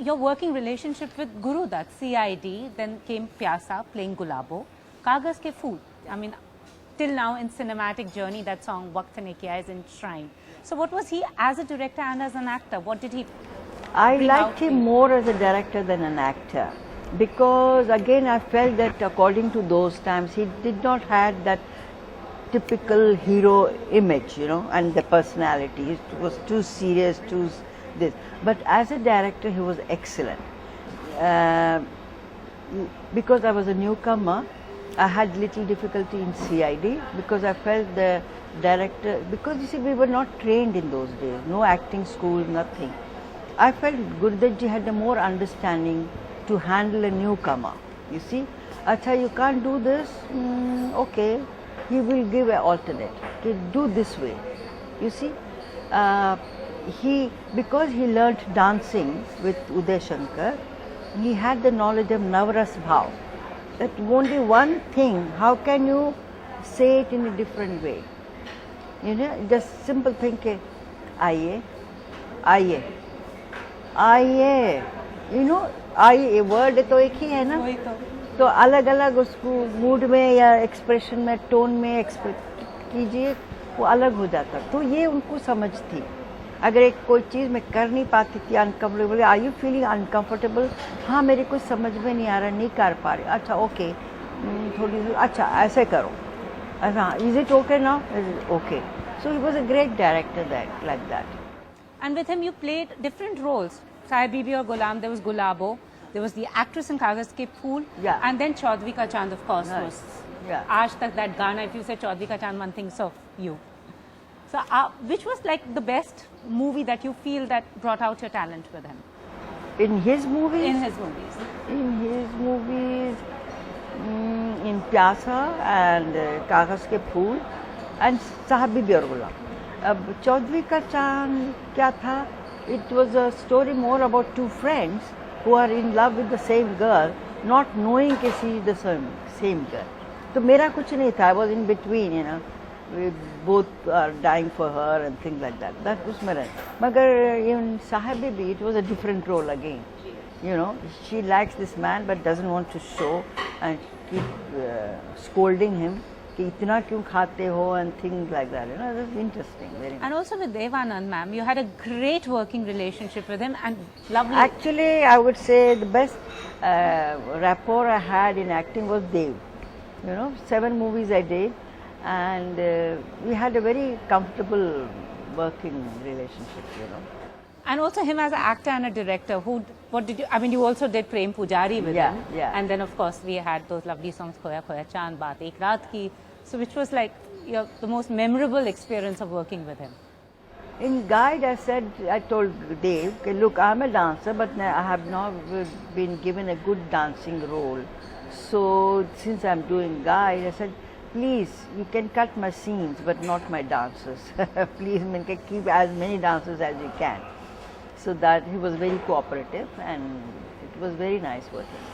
your working relationship with Guru Dutt, CID, then came Pyasa, playing Gulabo, Kagaz Ke Phool. I mean, till now in cinematic journey, that song Waqt Ne Kiya is enshrined. So what was he as a director and as an actor? What did he I bring liked out him in you? more as a director than an actor, because again I felt that according to those times he did not have that typical hero image, you know, and the personality. He was too serious, too this. But as a director he was excellent. Because I was a newcomer, I had little difficulty in CID because I felt the director, because you see we were not trained in those days, no acting school, nothing. I felt Gurudutt ji had a more understanding to handle a newcomer. You see, Acha, you can't do this, okay, he will give an alternate, okay, do this way. You see, because he learnt dancing with Uday Shankar, he had the knowledge of Navras Bhav. That only one thing, how can you say it in a different way? You know, just simple thing, ke, आइए, आइए, आइए, you know, आइए word तो एक ही है ना, तो अलग अलग उसको मूड में या एक्सप्रेशन में, टोन में एक्सप्रेस कीजिए, वो अलग हो जाता. तो ये उनको समझ थी. अगर एक कोई चीज़ मैं कर नहीं पाती थी, uncomfortable, are you feeling uncomfortable, हाँ मेरे को समझ में नहीं आ रहा, नहीं कर पा रही, अच्छा ओके, थोड़ी अच्छा ऐसे करो, अच्छा is it okay now, okay. So he was a great director that like that. And with him you played different roles. Sahib Bibi or Gulam, there was Gulabo, there was the actress in Kagaz Ke Phool, Yeah. and then Chaudhary Ka Chand, of course, Right. was Yeah. Aaj Tak, that Gana. If you say Chaudhary Ka Chand, one thinks of you. So which was like the best movie that you feel that brought out your talent with him? In his movies? In his movies. In his movies, in Pyasa and Kagaz Ke Phool and Sahib Bibi aur Gulam. Chaudhary Ka Chand क्या था? It was a story more about two friends who are in love with the same girl, not knowing कि she is the same girl. तो मेरा कुछ नहीं था. I was in between, you know. We both are dying for her and things like that. That was मेरा. मगर in Sahib Bibi, it was a different role again. You know, she likes this man but doesn't want to show and keep scolding him कि इतना क्यों खाते हो and things like that. You know, that's interesting. Very And also with Devanand, ma'am, you had a great working relationship with him and lovely. Actually, I would say the best rapport I had in acting was Dev. You know, 7 movies I did, and we had a very comfortable working relationship. You know. And also him as an actor and a director. What did you? I mean, you also did Prem Pujari with him. Yeah. And then of course we had those lovely songs Khoya Khoya Chand, Baat Ek Raat Ki. So which was like the most memorable experience of working with him? In Guide, I told Dave, okay, look, I'm a dancer, but I have not been given a good dancing role. So since I'm doing Guide, I said, please, you can cut my scenes, but not my dances. Please, keep as many dancers as you can. So that he was very cooperative, and it was very nice working.